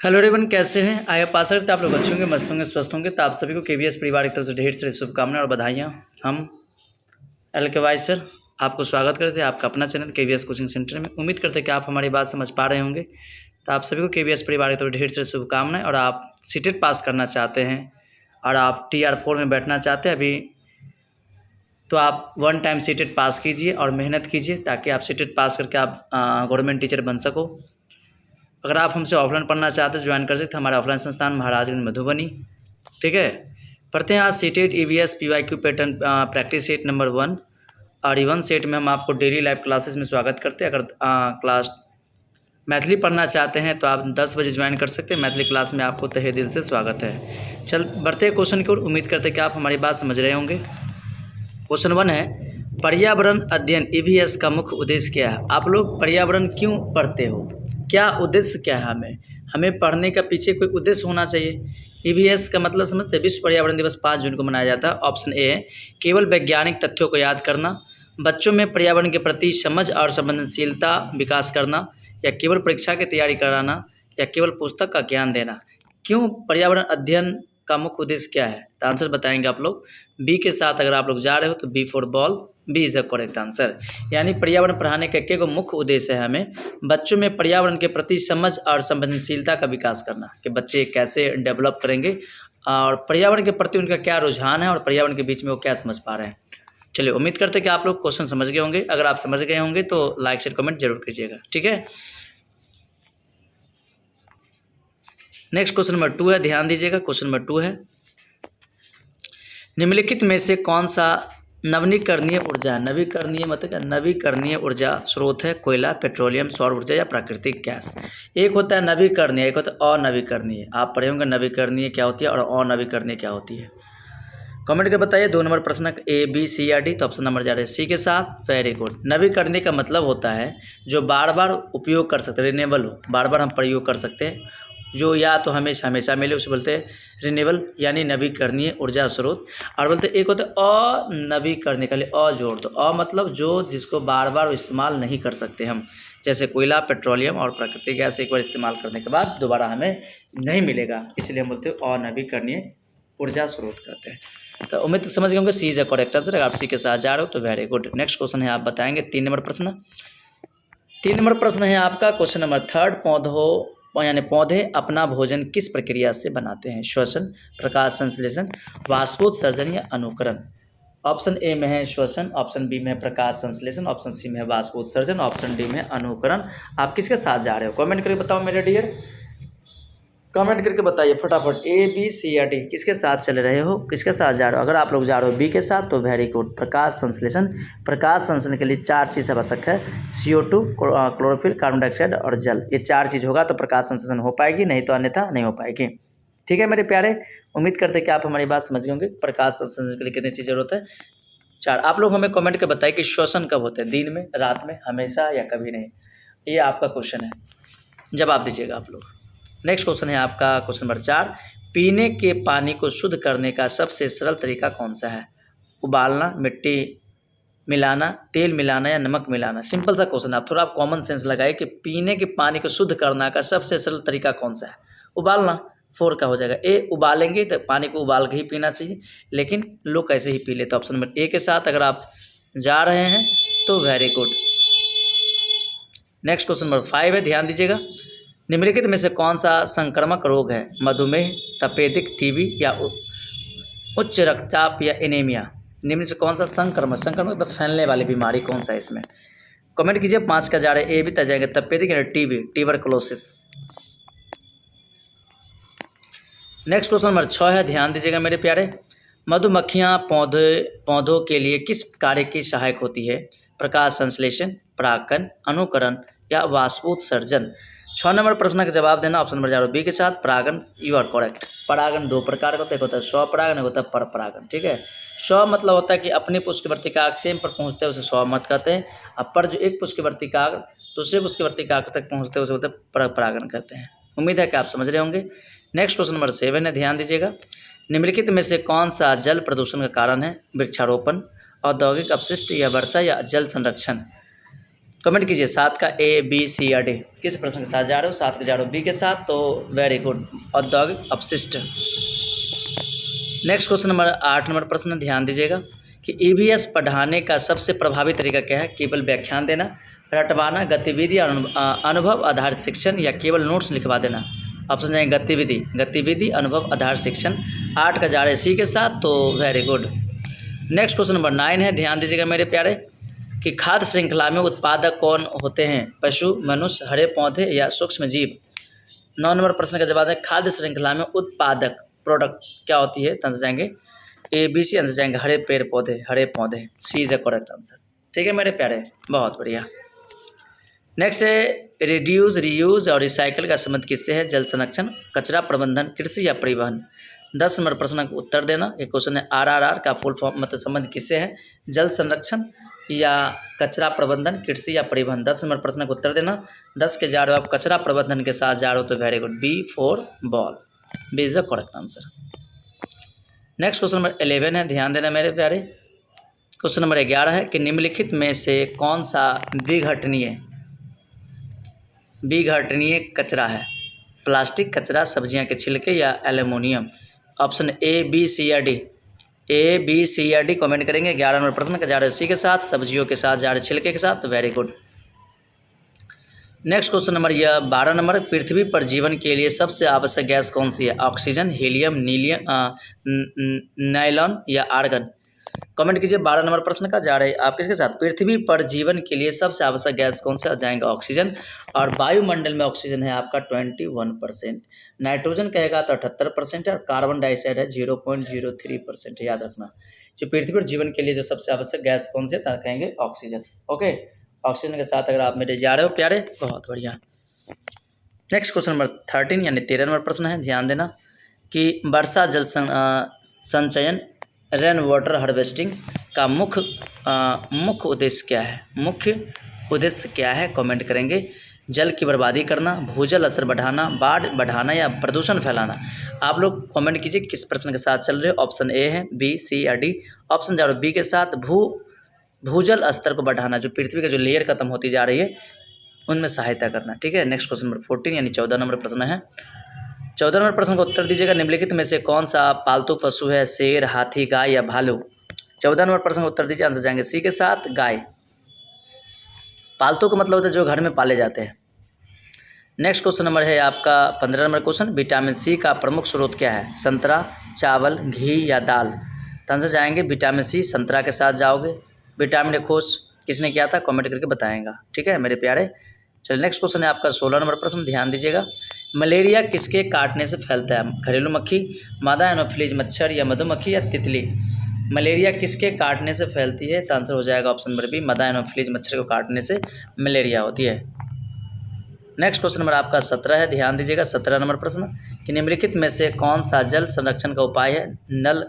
Hello everyone, कैसे हैं? आया आशा करते आप लोग अच्छे होंगे, मस्त होंगे, स्वस्थ होंगे। तो आप सभी को केवीएस परिवार की तरफ से ढेर सारी शुभकामनाएं और बधाइयाँ। हम एल के वाई सर आपको स्वागत करते हैं आपका अपना चैनल केवीएस कोचिंग सेंटर में। उम्मीद करते हैं कि आप हमारी बात समझ पा रहे होंगे। तो आप सभी को केवीएस परिवार की तरफ ढेर सारी शुभकामनाएं। और आप सीटेट पास करना चाहते हैं और आप TR4 में बैठना चाहते हैं अभी, तो आप 1 टाइम सीटेट पास कीजिए और मेहनत कीजिए ताकि आप सीटेट पास करके आप गवर्नमेंट टीचर बन सको। अगर आप हमसे ऑफलाइन पढ़ना चाहते हैं ज्वाइन कर सकते हैं हमारा ऑफलाइन संस्थान महाराजगंज मधुबनी। ठीक है, पढ़ते हैं आज CTET EVS PYQ pattern practice set number 1 और E1 सेट में हम आपको डेली लाइव क्लासेस में स्वागत करते हैं। अगर क्लास मैथिली पढ़ना चाहते हैं तो आप 10 बजे ज्वाइन कर सकते हैं। मैथिली क्लास में आपको तहे दिल से स्वागत है। चल बढ़ते हैं क्वेश्चन की ओर। उम्मीद करते हैं कि आप हमारी बात समझ रहे होंगे। क्वेश्चन 1 है, पर्यावरण अध्ययन EVS का मुख्य उद्देश्य क्या है? आप लोग पर्यावरण क्यों पढ़ते हो? क्या उद्देश्य क्या है? हमें पढ़ने का पीछे कोई उद्देश्य होना चाहिए। EVS का मतलब समझते हैं? विश्व पर्यावरण दिवस 5 जून को मनाया जाता है। ऑप्शन ए है केवल वैज्ञानिक तथ्यों को याद करना, बच्चों में पर्यावरण के प्रति समझ और संवेदनशीलता विकास करना, या केवल परीक्षा की तैयारी कराना, या केवल पुस्तक का ज्ञान देना। क्यों पर्यावरण अध्ययन का मुख्य उद्देश्य क्या है? तो आंसर बताएंगे आप लोग। बी के साथ अगर आप लोग जा रहे हो तो B for ball, B is a correct answer. यानी पर्यावरण पढ़ाने का एक मुख्य उद्देश्य है हमें बच्चों में पर्यावरण के प्रति समझ और संवेदनशीलता का विकास करना, कि बच्चे कैसे डेवलप करेंगे और पर्यावरण के प्रति उनका क्या रुझान है और पर्यावरण के बीच में वो क्या समझ पा रहे हैं। चलिए, उम्मीद करते हैं कि आप लोग क्वेश्चन समझ गए होंगे। अगर आप समझ गए होंगे तो लाइक शेयर कमेंट जरूर कीजिएगा। ठीक है, नेक्स्ट क्वेश्चन नंबर 2 है, ध्यान दीजिएगा। क्वेश्चन नंबर 2 है, निम्नलिखित में से कौन सा नवीकरणीय ऊर्जा है? नवीकरणीय मतलब नवीकरणीय ऊर्जा स्रोत है कोयला, पेट्रोलियम, सौर ऊर्जा या प्राकृतिक गैस। एक होता है नवीकरणीय, एक होता है अनवीकरणीय। आप पढ़े होंगे नवीकरणीय क्या होती है और अनवीकरणीय क्या होती है। कमेंट करके बताइए 2 नंबर प्रश्न A, B, C या D। तो ऑप्शन नंबर जा रहे हैं C के साथ। Very good. नवीकरणीय का मतलब होता है जो बार बार उपयोग कर सकते हैं, रिन्यूएबल हो, बार बार हम प्रयोग कर सकते हैं, जो या तो हमेशा हमेशा मिले, उसे बोलते हैं रिन्यूएबल यानी नवीकरणीय ऊर्जा स्रोत। और बोलते हैं एक होता है अनवीकरणीय, के लिए अ जोड़ दो। मतलब जो जिसको बार बार इस्तेमाल नहीं कर सकते हम, जैसे कोयला, पेट्रोलियम और प्राकृतिक गैस एक बार इस्तेमाल करने के बाद दोबारा हमें नहीं मिलेगा, इसलिए हम बोलते हैं अनवीकरणीय ऊर्जा स्रोत कहते हैं। तो उम्मीद समझ गए होंगे, सी इज अ करेक्ट आंसर। अगर आप सी के साथ जा रहे हो तो वेरी गुड। नेक्स्ट क्वेश्चन है, आप बताएंगे 3 नंबर प्रश्न। 3 नंबर प्रश्न है आपका क्वेश्चन नंबर 3, पौधों यानी पौधे अपना भोजन किस प्रक्रिया से बनाते हैं? श्वसन, प्रकाश संश्लेषण, वाष्पोत्सर्जन या अनुकरण। ऑप्शन ए में है श्वसन, ऑप्शन बी में है प्रकाश संश्लेषण, ऑप्शन सी में है वाष्पोत्सर्जन, ऑप्शन डी में है अनुकरण। आप किसके साथ जा रहे हो? कमेंट करके बताओ मेरे डियर, कमेंट करके बताइए फटाफट। A, B, C या D किसके साथ चले रहे हो, किसके साथ जा रहे हो? अगर आप लोग जा रहे हो B के साथ तो वेरी गुड। प्रकाश संश्लेषण। प्रकाश संश्लेषण के लिए 4 चीज़ आवश्यक है, CO2, क्लोरोफिल, कार्बन डाइऑक्साइड और जल। ये 4 चीज़ होगा तो प्रकाश संश्लेषण हो पाएगी, नहीं तो अन्यथा नहीं हो पाएगी। ठीक है मेरे प्यारे, उम्मीद करते हैं कि आप हमारी बात समझ गए होंगे। प्रकाश संश्लेषण के लिए कितनी चीज़ जरूरत है? 4। आप लोग हमें कमेंट कर बताइए कि श्वसन कब होते हैं, दिन में, रात में, हमेशा या कभी नहीं। ये आपका क्वेश्चन है, जवाब दीजिएगा आप लोग। नेक्स्ट क्वेश्चन है आपका क्वेश्चन नंबर 4, पीने के पानी को शुद्ध करने का सबसे सरल तरीका कौन सा है? उबालना, मिट्टी मिलाना, तेल मिलाना या नमक मिलाना। सिंपल सा क्वेश्चन है, आप थोड़ा कॉमन सेंस लगाए कि पीने के पानी को शुद्ध करने का सबसे सरल तरीका कौन सा है? उबालना। 4 का हो जाएगा। ए, उबालेंगे तो पानी को उबाल के ही पीना चाहिए, लेकिन लोग कैसे ही पी लेते। ऑप्शन नंबर ए के साथ अगर आप जा रहे हैं तो very good. Next question number 5 है, ध्यान दीजिएगा। निम्नलिखित में से कौन सा संक्रामक रोग है? मधुमेह, तपेदिक, टीबी या उच्च रक्तचाप या एनीमिया। निम्न से कौन सा संक्रमक मतलब फैलने वाली बीमारी कौन सा है इसमें? कमेंट कीजिए। 5 का जा रहे हैं। ए भी तय जाएंगे, तपेदिक या TB, tuberculosis. Next question number 6 है, ध्यान दीजिएगा मेरे प्यारे। मधुमक्खियाँ पौधों के लिए किस कार्य की सहायक होती है? प्रकाश संश्लेषण, परागण, अनुकरण या वाष्पोत्सर्जन। 6 नंबर प्रश्न का जवाब देना। ऑप्शन नंबर 4 बी के साथ परागण। You are correct. परागण 2 प्रकार का होता है, एक होता है स्वपरागण, एक होता है पर परागण। ठीक है, स्व मतलब होता है कि अपने पुष्पवर्ती काक से पर पहुँचते हैं उसे स्व मत कहते हैं। अब पर जो एक पुष्पवर्ती काक दूसरे पुष्पवर्ती काक तक पहुँचते हैं उसे बोलते हैं पर परागण कहते हैं। उम्मीद है कि आप समझ रहे होंगे। नेक्स्ट क्वेश्चन नंबर 7 है, ध्यान दीजिएगा। निम्नलिखित में से कौन सा जल प्रदूषण का कारण है? वृक्षारोपण, औद्योगिक अपशिष्ट या वर्षा या जल संरक्षण। कमेंट कीजिए 7 का A B C या D, किस प्रश्न के साथ जा रहे हो? 7 के जा रहे हो B के साथ, तो वेरी गुड, औद्योगिक अपशिष्ट। नेक्स्ट क्वेश्चन नंबर 8 नंबर प्रश्न, ध्यान दीजिएगा कि EVS पढ़ाने का सबसे प्रभावी तरीका क्या है? केवल व्याख्यान देना, रटवाना, गतिविधि, अनुभव आधारित शिक्षण या केवल नोट्स लिखवा देना? ऑप्शन जाएंगे गतिविधि, अनुभव आधारित शिक्षण। 8 का जा रहे सी के साथ, तो very good. Next question number 9 है, ध्यान दीजिएगा मेरे प्यारे कि खाद्य श्रृंखला में उत्पादक कौन होते हैं? पशु, मनुष्य, हरे पौधे या सूक्ष्म जीव? 9 नंबर प्रश्न का जवाब है खाद्य श्रृंखला में उत्पादक प्रोडक्ट क्या होती है? तो आंसर जाएंगे A B C, आंसर जाएंगे हरे पेड़ पौधे, हरे पौधे। सी इज द करेक्ट आंसर। ठीक है मेरे प्यारे, बहुत बढ़िया। नेक्स्ट है रिड्यूस, रीयूज और रिसाइकल का संबंध किससे है? जल संरक्षण, कचरा प्रबंधन, कृषि या परिवहन? 10 नंबर प्रश्न का उत्तर देना। एक क्वेश्चन है RRR का फुल फॉर्म मतलब संबंध किससे है? जल संरक्षण या कचरा प्रबंधन, कृषि या परिवहन? 10 नंबर प्रश्न का उत्तर देना। 10 के जा रहे हो आप कचरा प्रबंधन के साथ जा रहे हो, तो very good, B for ball, B is the correct answer. Next question number 11 है, ध्यान देना मेरे प्यारे। क्वेश्चन नंबर 11 है कि निम्नलिखित में से कौन सा विघटनीय कचरा है? प्लास्टिक कचरा, सब्जियां के छिलके या aluminium? Option A B C या D? A B C या D कमेंट करेंगे। 11 नंबर प्रश्न का जा रहे सी के साथ, सब्जियों के साथ जा रहे छिलके के साथ, तो very good. Next question number 12 number, पृथ्वी पर जीवन के लिए सबसे आवश्यक गैस कौन सी है? ऑक्सीजन, हीलियम, नाइलॉन या आर्गन? कमेंट कीजिए। 12 नंबर प्रश्न का जा रहे आप किसके साथ? पृथ्वी पर जीवन के लिए सबसे आवश्यक गैस कौन सा? जाएंगे ऑक्सीजन। और वायुमंडल में ऑक्सीजन है आपका 21%, नाइट्रोजन कहेगा तो 78% है, और कार्बन डाइऑक्साइड है 0.03%। याद रखना, जो पृथ्वी पर जीवन के लिए जो सबसे आवश्यक गैस कौन से कहेंगे? ऑक्सीजन। ओके, ऑक्सीजन के साथ अगर आप मेरे जा रहे हो प्यारे, बहुत बढ़िया। नेक्स्ट क्वेश्चन नंबर 13 यानी 13 नंबर प्रश्न है, ध्यान देना कि वर्षा जल संचयन, रेन वाटर हार्वेस्टिंग का मुख्य उद्देश्य क्या है? मुख्य उद्देश्य क्या है? कमेंट करेंगे। जल की बर्बादी करना, भूजल स्तर बढ़ाना, बाढ़ बढ़ाना या प्रदूषण फैलाना? आप लोग कमेंट कीजिए किस प्रश्न के साथ चल रहे हो। ऑप्शन A है, B C या D? ऑप्शन जा रहे हो B के साथ, भूजल स्तर को बढ़ाना, जो पृथ्वी का जो लेयर खत्म होती जा रही है उनमें सहायता करना। ठीक है। नेक्स्ट क्वेश्चन नंबर 14 यानी 14 नंबर प्रश्न है। 14 नंबर प्रश्न का उत्तर दीजिएगा। निम्नलिखित में से कौन सा पालतू पशु है? शेर, हाथी, गाय या भालू? 14 नंबर प्रश्न का उत्तर दीजिए। आंसर जाएंगे सी के साथ, गाय। पालतू का मतलब होता है जो घर में पाले जाते हैं। नेक्स्ट क्वेश्चन नंबर है आपका 15 नंबर क्वेश्चन। विटामिन सी का प्रमुख स्रोत क्या है? संतरा, चावल, घी या दाल? तो आंसर जाएंगे विटामिन सी, संतरा के साथ जाओगे। विटामिन का खोज किसने किया था? कमेंट करके बताएंगा। ठीक है मेरे प्यारे। चलिए नेक्स्ट क्वेश्चन है आपका 16 नंबर प्रश्न, ध्यान दीजिएगा। मलेरिया किसके काटने से फैलता है? घरेलू मक्खी, मादा एनोफिलीज मच्छर या मधुमक्खी या तितली? मलेरिया किसके काटने से फैलती है? तो आंसर हो जाएगा ऑप्शन नंबर बी, मादा एनोफिलीज मच्छर को काटने से मलेरिया होती है। नेक्स्ट क्वेश्चन नंबर आपका 17 है, ध्यान दीजिएगा। 17 नंबर प्रश्न कि निम्नलिखित में से कौन सा जल संरक्षण का उपाय है? नल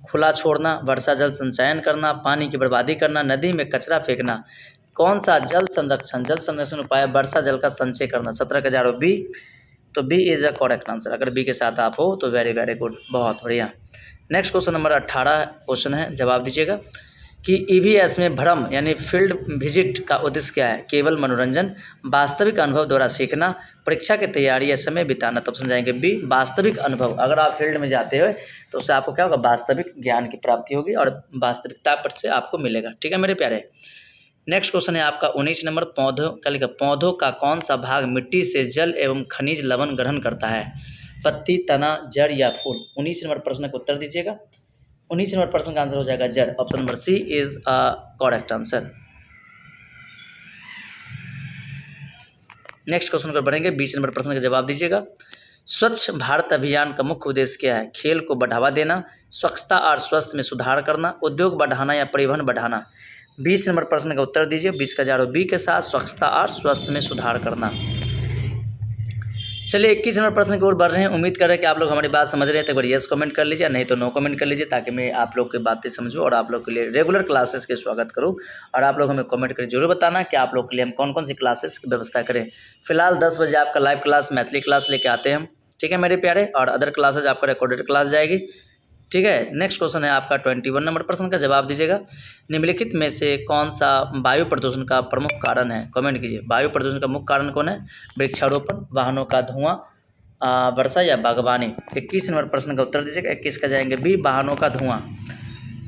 खुला छोड़ना, वर्षा जल संचयन करना, पानी की बर्बादी करना, नदी में कचरा फेंकना? कौन सा जल संरक्षण उपाय है? वर्षा जल का संचय करना। 17 का जारो बी, तो B is a correct answer. अगर बी के साथ आप हो तो वेरी वेरी गुड, बहुत बढ़िया। नेक्स्ट क्वेश्चन नंबर 18 क्वेश्चन है, जवाब दीजिएगा कि ईवीएस में भ्रम यानी फील्ड विजिट का उद्देश्य क्या है? केवल मनोरंजन, वास्तविक अनुभव द्वारा सीखना, परीक्षा की तैयारी या समय बिताना? तब समझाएंगे बी, वास्तविक अनुभव। अगर आप फील्ड में जाते हो तो उससे आपको क्या होगा? वास्तविक ज्ञान की प्राप्ति होगी और वास्तविकता पर से आपको मिलेगा। ठीक है मेरे प्यारे। नेक्स्ट क्वेश्चन है आपका 19 नंबर। पौधों का कौन सा भाग मिट्टी से जल एवं खनिज लवण ग्रहण करता है? पत्ती, तना, जड़ या फूल? 19 नंबर प्रश्न का उत्तर दीजिएगा। 19 नंबर प्रश्न का आंसर हो जाएगा जड़। Option number C is a correct answer. Next question पर बढ़ेंगे। 20 नंबर प्रश्न का जवाब दीजिएगा। स्वच्छ भारत अभियान का मुख्य उद्देश्य क्या है? खेल को बढ़ावा देना, स्वच्छता और स्वास्थ्य में सुधार करना, उद्योग बढ़ाना या परिवहन बढ़ाना? 20 नंबर प्रश्न का उत्तर दीजिए। 20 का जारो बी के साथ, स्वच्छता और स्वास्थ्य में सुधार करना। चलिए 21 नंबर प्रश्न की ओर बढ़ रहे हैं। उम्मीद कर रहे हैं कि आप लोग हमारी बात समझ रहे हैं। तो एक बार यस कमेंट कर लीजिए, नहीं तो नो कमेंट कर लीजिए, ताकि मैं आप लोग की बातें समझूं और आप लोग के लिए रेगुलर क्लासेस के स्वागत करूं। और आप लोग हमें कमेंट करके जरूर बताना कि आप लोग के लिए हम कौन कौन सी क्लासेस की व्यवस्था करें। फिलहाल 10 बजे आपका लाइव क्लास मैथिली क्लास लेके आते हैं हम। ठीक है मेरे प्यारे। और अदर क्लासेज आपका रिकॉर्डेड क्लास जाएगी। ठीक है। नेक्स्ट क्वेश्चन है आपका 21 नंबर प्रश्न का जवाब दीजिएगा। निम्नलिखित में से कौन सा वायु प्रदूषण का प्रमुख कारण है, कमेंट कीजिए। वायु प्रदूषण का मुख्य कारण कौन है? वृक्षारोपण, वाहनों का धुआं, वर्षा या बागवानी। 21 नंबर प्रश्न का उत्तर दीजिएगा। 21 का जाएंगे बी, वाहनों का धुआं।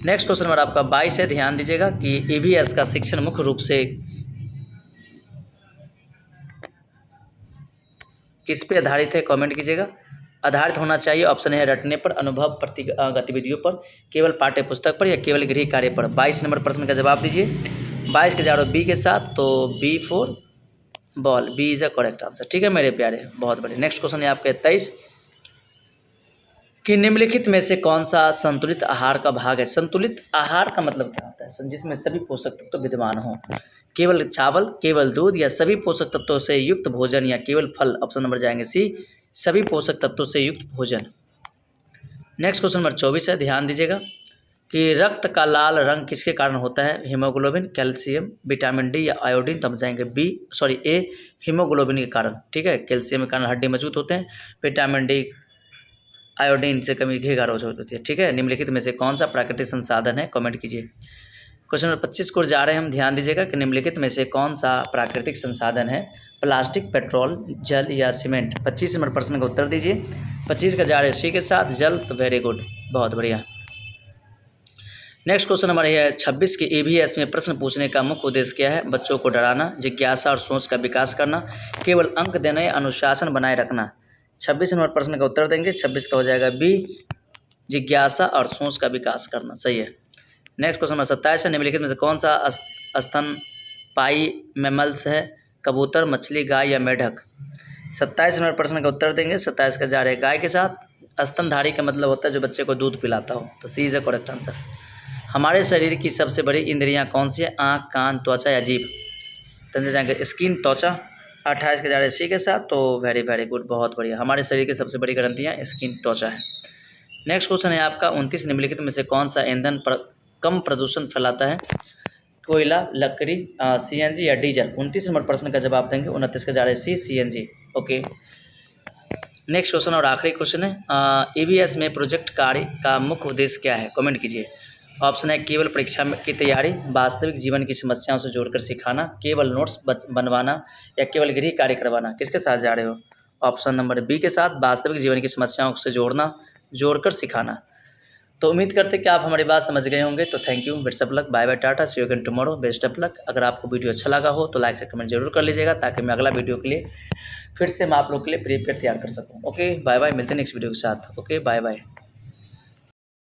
नेक्स्ट क्वेश्चन नंबर आपका 22 है। ध्यान दीजिएगा कि ईवीएस का शिक्षण मुख्य रूप से किस पे आधारित है, कमेंट कीजिएगा। आधारित होना चाहिए, ऑप्शन है रटने पर, अनुभव, प्रति गतिविधियों पर, केवल पाठ्य पुस्तक पर या केवल गृह कार्य पर। 22 नंबर प्रश्न का जवाब दीजिए। 22 के जा रहे हो बी के साथ, तो B for ball, B is a correct answer. ठीक है मेरे प्यारे, बहुत बढ़िया। नेक्स्ट क्वेश्चन है आपके 23 कि निम्नलिखित में से कौन सा संतुलित आहार का भाग है। संतुलित आहार का मतलब क्या होता है? जिसमें सभी पोषक तत्व विद्यमान हों। केवल चावल, केवल दूध या सभी पोषक तत्वों से युक्त भोजन या केवल फल। ऑप्शन नंबर जाएंगे सी, सभी पोषक तत्वों से युक्त भोजन। नेक्स्ट क्वेश्चन नंबर 24 है। ध्यान दीजिएगा कि रक्त का लाल रंग किसके कारण होता है? हीमोग्लोबिन, कैल्शियम, विटामिन डी या आयोडीन। तब जाएंगे ए, हीमोग्लोबिन के कारण। ठीक है, कैल्शियम के कारण हड्डी मजबूत होते हैं, विटामिन डी, आयोडीन से कमी घी गारो होती है। ठीक है, निम्नलिखित में से कौन सा प्राकृतिक संसाधन है, कमेंट कीजिए। क्वेश्चन नंबर 25 को जा रहे हैं हम। ध्यान दीजिएगा कि निम्नलिखित में से कौन सा प्राकृतिक संसाधन है? प्लास्टिक, पेट्रोल, जल या सीमेंट। 25 नंबर प्रश्न का उत्तर दीजिए। 25 का जा रहे हैं सी के साथ, जल। तो वेरी गुड, बहुत बढ़िया। नेक्स्ट क्वेश्चन हमारे है 26 के ईवीएस में प्रश्न पूछने का मुख्य उद्देश्य क्या है? बच्चों को डराना, जिज्ञासा और सोच का विकास करना, केवल अंक देना या अनुशासन बनाए रखना। 26 नंबर प्रश्न का उत्तर देंगे। 26 का हो जाएगा बी, जिज्ञासा और सोच का विकास करना। सही है। नेक्स्ट क्वेश्चन नंबर 27 है। निम्नलिखित में से कौन सा स्तनपायी मैमल्स है? कबूतर, मछली, गाय या मेढक। 27 नंबर प्रश्न का उत्तर देंगे। 27 का जा रहे हैं गाय के साथ। स्तनधारी का मतलब होता है जो बच्चे को दूध पिलाता हो, तो सी इज अ करेक्ट आंसर। हमारे शरीर की सबसे बड़ी इंद्रियां कौन सी है? आँख, कान, त्वचा या जीभ। तंजे जाएंगे स्किन, त्वचा। 28 के जा रहे सी के साथ, तो वेरी वेरी गुड, बहुत बढ़िया। हमारे शरीर की सबसे बड़ी ग्रंथियाँ स्किन, त्वचा है। नेक्स्ट क्वेश्चन है आपका 29। निम्नलिखित में से कौन सा ईंधन कम प्रदूषण फैलाता है? कोयला, लकड़ी, सीएनजी या डीजल। 29 नंबर प्रश्न का जवाब देंगे। 29 का जा रहे सी, सीएनजी। ओके। नेक्स्ट क्वेश्चन और आखिरी क्वेश्चन है। ईवीएस में प्रोजेक्ट कार्य का मुख्य उद्देश्य क्या है, कमेंट कीजिए। ऑप्शन है केवल परीक्षा की तैयारी, वास्तविक जीवन की समस्याओं से जोड़कर सिखाना, केवल नोट्स बनवाना या केवल गृह कार्य करवाना। किसके साथ जा रहे हो? ऑप्शन नंबर बी के साथ, वास्तविक जीवन की समस्याओं से जोड़कर सिखाना। तो उम्मीद करते हैं कि आप हमारी बात समझ गए होंगे। तो thank you, best of luck, bye bye, tata, see you again tomorrow, best of luck. अगर आपको वीडियो अच्छा लगा हो तो लाइक से कमेंट जरूर कर लीजिएगा, ताकि मैं अगला वीडियो के लिए फिर से मैं आप लोग के लिए प्रीपेयर तैयार कर सकूँ। ओके, बाय बाय, मिलते हैं नेक्स्ट वीडियो के साथ। Okay, bye bye.